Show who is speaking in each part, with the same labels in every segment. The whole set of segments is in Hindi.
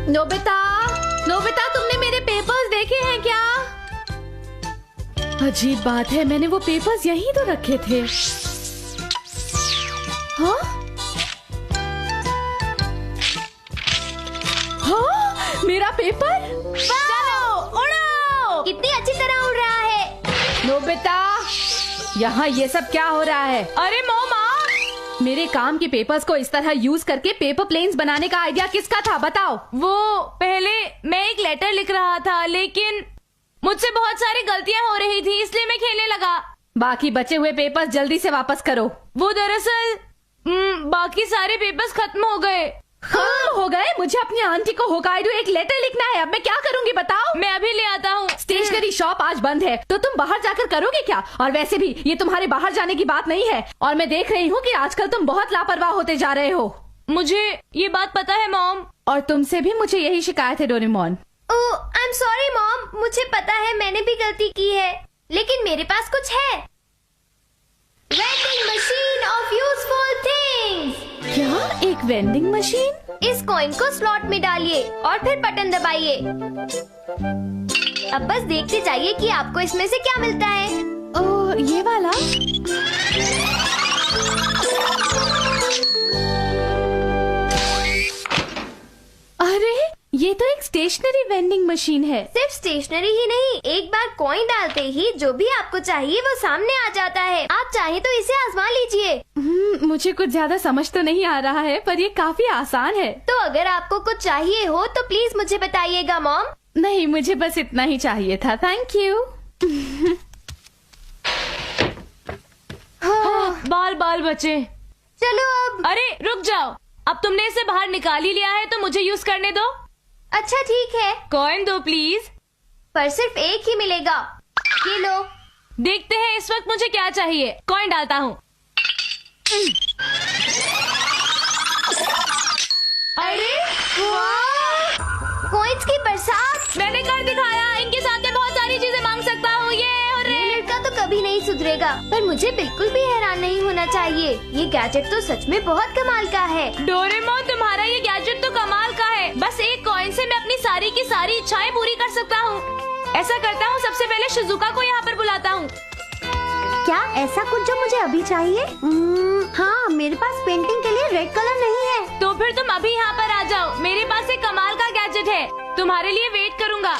Speaker 1: नोबिता, नोबिता, तुमने मेरे पेपर्स देखे हैं क्या? अजीब बात है, मैंने वो पेपर्स यहीं तो रखे थे। हाँ? हाँ? मेरा पेपर?
Speaker 2: चलो, उड़ो! कितनी अच्छी तरह उड़ रहा है।
Speaker 1: नोबिता, यहाँ ये सब क्या हो रहा है?
Speaker 2: अरे मोमा,
Speaker 1: मेरे काम के पेपर्स को इस तरह यूज करके पेपर प्लेन्स बनाने का आइडिया किसका था, बताओ?
Speaker 2: वो पहले मैं एक लेटर लिख रहा था, लेकिन मुझसे बहुत सारी गलतियां हो रही थी, इसलिए मैं खेलने लगा।
Speaker 1: बाकी बचे हुए पेपर्स जल्दी से वापस करो।
Speaker 2: वो दरअसल बाकी सारे पेपर्स खत्म हो गए।
Speaker 1: हाँ, हो गए? मुझे अपनी आंटी को होकाइडो एक लेटर लिखना है, अब मैं क्या करूँगी बताओ?
Speaker 2: मैं अभी ले आता हूँ।
Speaker 1: स्टेशनरी शॉप आज बंद है, तो तुम बाहर जाकर करोगे क्या? और वैसे भी ये तुम्हारे बाहर जाने की बात नहीं है, और मैं देख रही हूँ कि आजकल तुम बहुत लापरवाह होते जा रहे हो।
Speaker 2: मुझे ये बात पता है मॉम।
Speaker 1: और तुमसे भी मुझे यही शिकायत है Doraemon.
Speaker 3: Oh, I am sorry mom, मुझे पता है मैंने भी गलती की है, लेकिन मेरे पास कुछ है। Vending machine of useful things.
Speaker 1: क्या? एक वेंडिंग मशीन?
Speaker 3: इस कॉइन को स्लॉट में डालिए और फिर बटन दबाइए। अब बस देखते जाइए कि आपको इसमें से क्या मिलता है।
Speaker 1: ओह, ये वाला? अरे, ये तो एक स्टेशनरी वेंडिंग मशीन है।
Speaker 3: सिर्फ स्टेशनरी ही नहीं, एक बार कॉइन डालते ही जो भी आपको चाहिए वो सामने आ जाता है। आप चाहे तो इसे आजमा लीजिए।
Speaker 1: मुझे कुछ ज्यादा समझ तो नहीं आ रहा है, पर ये काफी आसान है।
Speaker 3: तो अगर आपको कुछ चाहिए हो तो प्लीज मुझे बताइएगा मॉम।
Speaker 1: नहीं, मुझे बस इतना ही चाहिए था, थैंक यू।
Speaker 2: बाल बाल बचे।
Speaker 3: चलो अब।
Speaker 2: अरे रुक जाओ, अब तुमने इसे बाहर निकाल ही लिया है तो मुझे यूज करने दो।
Speaker 3: अच्छा ठीक है,
Speaker 2: कॉइन दो प्लीज।
Speaker 3: पर सिर्फ एक ही मिलेगा। ये लो।
Speaker 2: देखते हैं इस वक्त मुझे क्या चाहिए। कॉइन डालता हूँ।
Speaker 3: अरे वाह, कॉइन्स की बरसात।
Speaker 2: मैंने कर दिखाया, इनके साथ मैं बहुत सारी चीजें मांग सकता हूँ। ये
Speaker 3: लड़का तो कभी नहीं सुधरेगा, पर मुझे बिल्कुल भी हैरान नहीं होना चाहिए। ये गैजेट तो सच में बहुत कमाल का है।
Speaker 2: डोरेमोन, तुम्हारा ये गैजेट तो कमाल का है। बस एक कॉइन से मैं अपनी सारी की सारी इच्छाएं पूरी कर सकता हूँ। ऐसा करता हूँ, सबसे पहले शिजुका को यहाँ पर बुलाता हूँ।
Speaker 3: क्या ऐसा कुछ जो मुझे अभी चाहिए? हाँ, मेरे पास पेंटिंग के लिए रेड कलर नहीं है।
Speaker 2: तो फिर तुम अभी यहाँ पर आ जाओ, मेरे पास एक कमाल का गैजेट है, तुम्हारे लिए वेट करूँगा।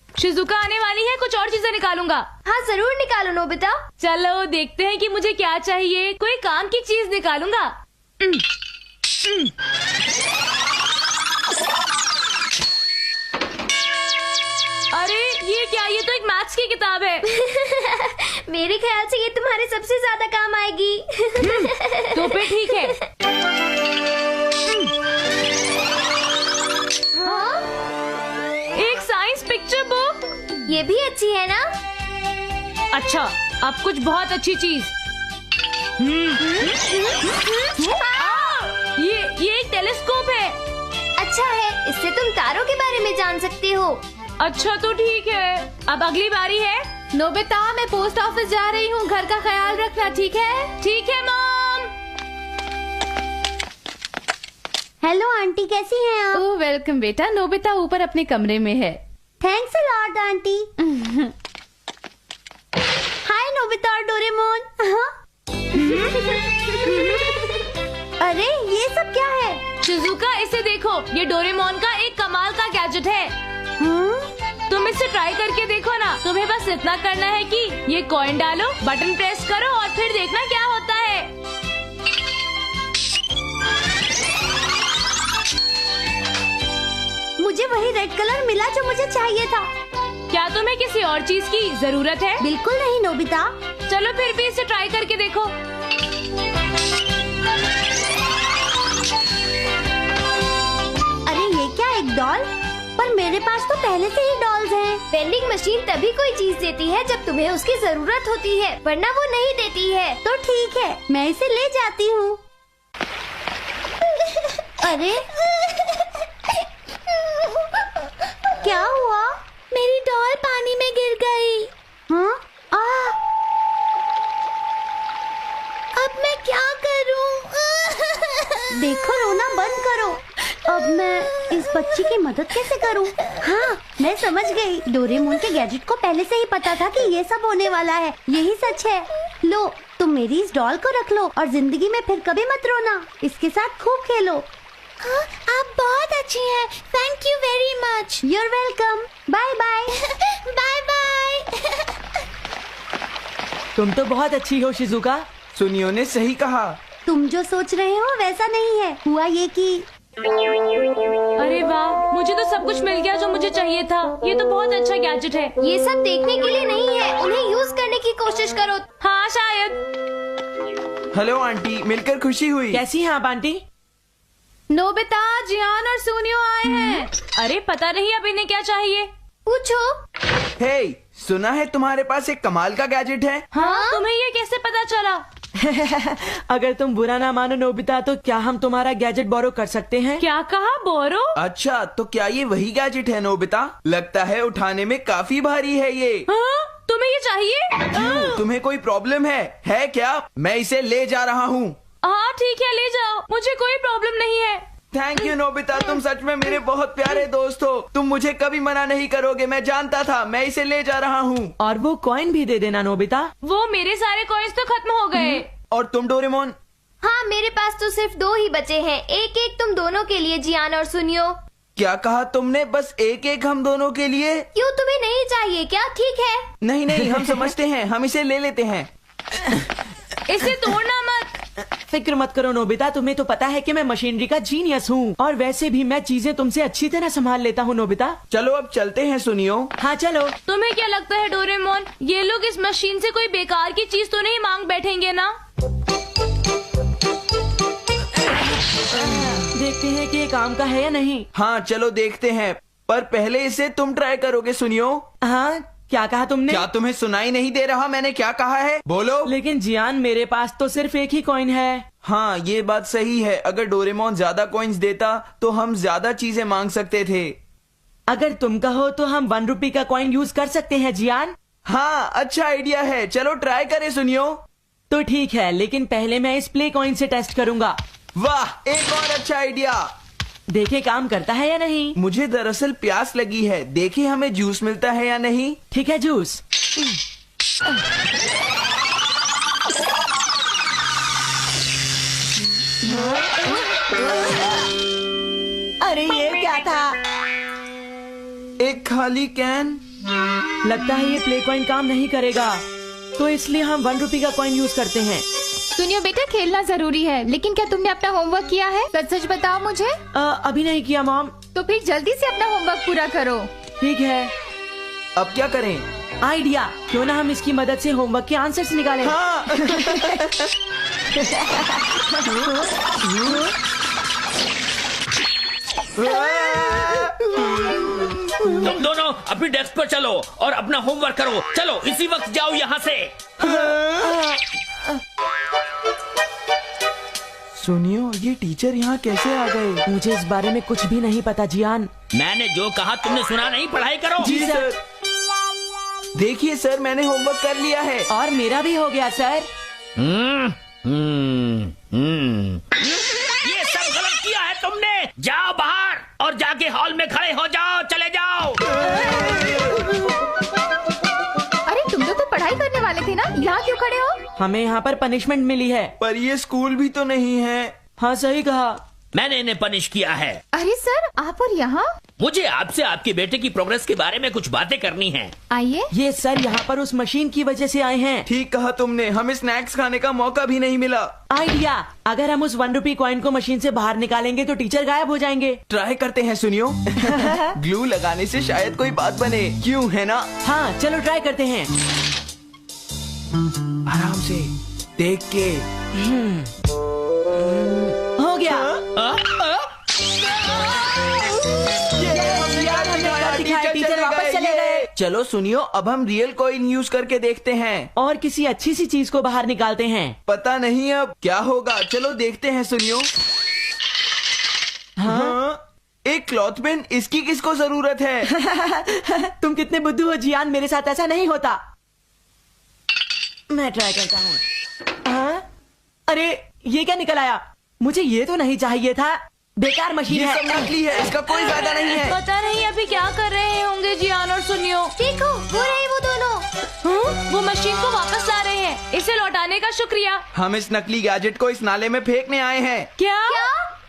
Speaker 2: शिजुका आने वाली है, कुछ और चीजें निकालूंगा।
Speaker 3: हाँ जरूर निकालो नोबिता।
Speaker 2: चलो देखते हैं कि मुझे क्या चाहिए। कोई काम की चीज निकालूंगा। अरे ये क्या? ये तो एक मैथ्स की किताब है।
Speaker 3: मेरे ख्याल से ये तुम्हारे सबसे ज्यादा काम आएगी।
Speaker 2: तो फिर ठीक है।
Speaker 3: हाँ?
Speaker 2: एक साइंस पिक्चर बुक।
Speaker 3: ये भी अच्छी है ना?
Speaker 2: अच्छा, अब कुछ बहुत अच्छी चीज। ये एक टेलीस्कोप है।
Speaker 3: अच्छा है, इससे तुम तारों के बारे में जान सकते हो।
Speaker 2: अच्छा तो ठीक है, अब अगली बारी है।
Speaker 1: नोबिता, मैं पोस्ट ऑफिस जा रही हूँ, घर का ख्याल रखना, ठीक है?
Speaker 2: ठीक है मॉम।
Speaker 3: हेलो आंटी, कैसी हैं आप?
Speaker 1: ओह वेलकम बेटा। नोबिता ऊपर अपने कमरे में है।
Speaker 3: Thanks a lot aunty. Hi Nobita और डोरेमोन। अरे ये सब क्या है?
Speaker 2: शिजुका, इसे देखो, ये डोरेमोन का एक कमाल का गैजेट है। तुम इसे ट्राई करके देखो ना। तुम्हें बस इतना करना है कि ये कॉइन डालो, बटन प्रेस करो और फिर देखना क्या होता है।
Speaker 3: मुझे वही रेड कलर मिला जो मुझे चाहिए था।
Speaker 2: क्या तुम्हें किसी और चीज की जरूरत है?
Speaker 3: बिल्कुल नहीं नोबिता।
Speaker 2: चलो फिर भी इसे ट्राई करके देखो।
Speaker 3: अरे ये क्या, एक डॉल? पर मेरे पास तो पहले से ही डॉल्स हैं। वेंडिंग मशीन तभी कोई चीज देती है जब तुम्हें उसकी जरूरत होती है, वरना वो नहीं देती है। तो ठीक है, मैं इसे ले जाती हूँ। अरे क्या हुआ? मेरी डॉल पानी में गिर गई। हाँ? अब मैं क्या करूँ? देखो, रोना बंद करो। इस बच्ची की मदद कैसे करूं? हाँ, मैं समझ गई। डोरेमोन के गैजेट को पहले से ही पता था कि ये सब होने वाला है। यही सच है। लो, तुम मेरी इस डॉल को रख लो और जिंदगी में फिर कभी मत रोना। इसके साथ खूब खेलो। हाँ, आप बहुत अच्छी हैं। Thank you very much. You're welcome. Bye bye. Bye bye.
Speaker 4: तुम तो बहुत अच्छी हो शिजुका।
Speaker 5: सुनियो ने सही कहा।
Speaker 3: तुम जो सोच रहे हो वैसा नहीं है। हुआ ये कि
Speaker 2: अरे वाह, मुझे तो सब कुछ मिल गया जो मुझे चाहिए था। ये तो बहुत अच्छा गैजेट है।
Speaker 3: ये सब देखने के लिए नहीं है, उन्हें यूज करने की कोशिश करो।
Speaker 2: हाँ शायद।
Speaker 5: हेलो आंटी, मिलकर खुशी हुई।
Speaker 4: कैसी हैं आप आंटी?
Speaker 1: नोबिता, जियान और सुनियो आए हैं।
Speaker 2: अरे पता नहीं अब इन्हें क्या चाहिए।
Speaker 3: पूछो।
Speaker 5: हे, सुना है तुम्हारे पास एक कमाल का गैजेट है।
Speaker 2: हाँ, तुम्हें ये कैसे पता चला?
Speaker 4: अगर तुम बुरा ना मानो नोबिता, तो क्या हम तुम्हारा गैजेट बोरो कर सकते हैं?
Speaker 2: क्या कहा, बोरो?
Speaker 5: अच्छा, तो क्या ये वही गैजेट है नोबिता? लगता है उठाने में काफी भारी है ये।
Speaker 2: हाँ, तुम्हें ये चाहिए?
Speaker 5: क्यों, तुम्हें कोई प्रॉब्लम है क्या? मैं इसे ले जा रहा हूँ।
Speaker 2: हाँ ठीक है, ले जाओ, मुझे कोई प्रॉब्लम नहीं है।
Speaker 5: थैंक यू नोबिता, तुम सच में मेरे बहुत प्यारे दोस्त हो। तुम मुझे कभी मना नहीं करोगे, मैं जानता था। मैं इसे ले जा रहा हूँ।
Speaker 4: और वो कॉइन भी दे देना नोबिता।
Speaker 2: वो मेरे सारे कॉइन्स तो खत्म हो गए।
Speaker 5: और तुम डोरेमोन?
Speaker 3: हाँ, मेरे पास तो सिर्फ 2 ही बचे हैं। एक एक तुम दोनों के लिए, जियान और सुनियो।
Speaker 5: क्या कहा तुमने? बस एक एक हम दोनों के लिए?
Speaker 3: क्यों, तुम्हें नहीं चाहिए क्या? ठीक है।
Speaker 5: नहीं नहीं, हम समझते हैं, हम इसे ले लेते हैं।
Speaker 2: इसे तोड़ना मत।
Speaker 4: फिक्र मत करो नोबिता, तुम्हें तो पता है कि मैं मशीनरी का जीनियस हूँ। और वैसे भी मैं चीजें तुमसे अच्छी तरह संभाल लेता हूँ नोबिता।
Speaker 5: चलो अब चलते हैं सुनियो।
Speaker 4: हाँ चलो।
Speaker 2: तुम्हें क्या लगता है डोरेमोन, ये लोग इस मशीन से कोई बेकार की चीज तो नहीं मांग बैठेंगे ना?
Speaker 4: देखते हैं कि ये काम का है या नहीं।
Speaker 5: हाँ चलो देखते हैं, पर पहले इसे तुम ट्राई करोगे सुनियो।
Speaker 4: हाँ, क्या कहा तुमने?
Speaker 5: क्या तुम्हें सुनाई नहीं दे रहा मैंने क्या कहा है? बोलो।
Speaker 4: लेकिन जियान, मेरे पास तो सिर्फ एक ही कॉइन है।
Speaker 5: हाँ ये बात सही है। अगर डोरेमोन ज्यादा कॉइन्स देता तो हम ज्यादा चीजें मांग सकते थे।
Speaker 4: अगर तुम कहो तो हम 1 रुपए का कॉइन यूज कर सकते हैं जियान।
Speaker 5: हाँ अच्छा आइडिया है, चलो ट्राई करें सुनियो।
Speaker 4: तो ठीक है, लेकिन पहले मैं इस प्ले कॉइन से टेस्ट करूंगा।
Speaker 5: वाह, एक और अच्छा आइडिया।
Speaker 4: देखे काम करता है या नहीं।
Speaker 5: मुझे दरअसल प्यास लगी है, देखे हमें जूस मिलता है या नहीं।
Speaker 4: ठीक है, जूस। अरे ये क्या था?
Speaker 5: एक खाली कैन।
Speaker 4: लगता है ये प्ले कॉइन काम नहीं करेगा, तो इसलिए हम 1 रुपए का कॉइन यूज करते हैं।
Speaker 1: सुनियो बेटा, खेलना जरूरी है, लेकिन क्या तुमने अपना होमवर्क किया है? सच सच बताओ मुझे।
Speaker 4: अभी नहीं किया मॉम।
Speaker 1: तो फिर जल्दी से अपना होमवर्क पूरा करो।
Speaker 4: ठीक है।
Speaker 5: अब क्या करें?
Speaker 4: आइडिया, क्यों ना हम इसकी मदद से होमवर्क के आंसर्स निकालें।
Speaker 5: हाँ।
Speaker 6: तुम दोनों अपनी डेस्क पर चलो और अपना होमवर्क करो। चलो इसी वक्त जाओ यहाँ से।
Speaker 5: सुनियो, ये टीचर यहाँ कैसे आ गए?
Speaker 4: मुझे इस बारे में कुछ भी नहीं पता जियान।
Speaker 6: मैंने जो कहा तुमने सुना नहीं? पढ़ाई करो।
Speaker 5: जी सर। देखिए सर, मैंने होमवर्क कर लिया है।
Speaker 4: और मेरा भी हो गया सर।
Speaker 6: ये सब गलत किया है तुमने। जाओ बाहर और जाके हॉल में खड़े हो जाओ। चले जाओ।
Speaker 1: अरे तुम लोग तो पढ़ाई करने वाले थे ना, यहाँ क्यों खड़े हो?
Speaker 4: हमें यहाँ पर पनिशमेंट मिली है।
Speaker 5: पर ये स्कूल भी तो नहीं है।
Speaker 4: हाँ सही कहा।
Speaker 6: मैंने इन्हें पनिश किया है।
Speaker 1: अरे सर, आप और यहाँ?
Speaker 6: मुझे आपसे आपके बेटे की प्रोग्रेस के बारे में कुछ बातें करनी है।
Speaker 1: आइए।
Speaker 4: ये सर यहाँ पर उस मशीन की वजह से आए हैं।
Speaker 5: ठीक कहा तुमने, हमें स्नैक्स खाने का मौका भी नहीं मिला।
Speaker 4: आइडिया, अगर हम उस 1 रुपए कॉइन को मशीन से बाहर निकालेंगे तो टीचर गायब हो जाएंगे।
Speaker 5: ट्राई करते हैं सुनियो। ग्लू लगाने से शायद कोई बात बने, क्यों है ना?
Speaker 4: हाँ चलो ट्राई करते हैं।
Speaker 5: आराम से देख के।
Speaker 4: हो गया। टीचर वापस चले गए।
Speaker 5: चलो सुनियो, अब हम रियल कॉइन यूज करके देखते हैं
Speaker 4: और किसी अच्छी सी चीज को बाहर निकालते हैं।
Speaker 5: पता नहीं अब क्या होगा, चलो देखते हैं सुनियो। हाँ, एक क्लॉथ पेन, इसकी किसको जरूरत है?
Speaker 4: तुम कितने बुद्धू हो जियान, मेरे साथ ऐसा नहीं होता। मैं ट्राई करता हूँ। अरे ये क्या निकल आया? मुझे ये तो नहीं चाहिए था। बेकार मशीन
Speaker 5: ये
Speaker 4: है।
Speaker 5: सब नकली है, इसका कोई फायदा नहीं है।
Speaker 2: पता नहीं अभी क्या कर रहे होंगे जियान और सुनियो।
Speaker 3: देखो वो रहे वो दोनों।
Speaker 2: वो मशीन को वापस ला रहे हैं। इसे लौटाने का शुक्रिया।
Speaker 5: हम इस नकली गैजेट को इस नाले में फेंकने आए हैं।
Speaker 2: क्या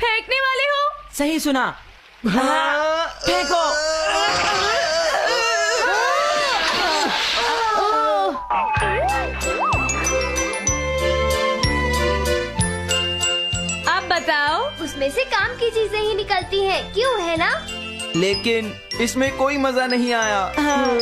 Speaker 2: फेंकने वाले हो?
Speaker 4: सही सुना। हाँ, फेंको।
Speaker 2: अब बताओ।
Speaker 3: उसमें से काम की चीजें ही निकलती हैं, क्यों है ना?
Speaker 5: लेकिन इसमें कोई मजा नहीं आया।
Speaker 4: हाँ,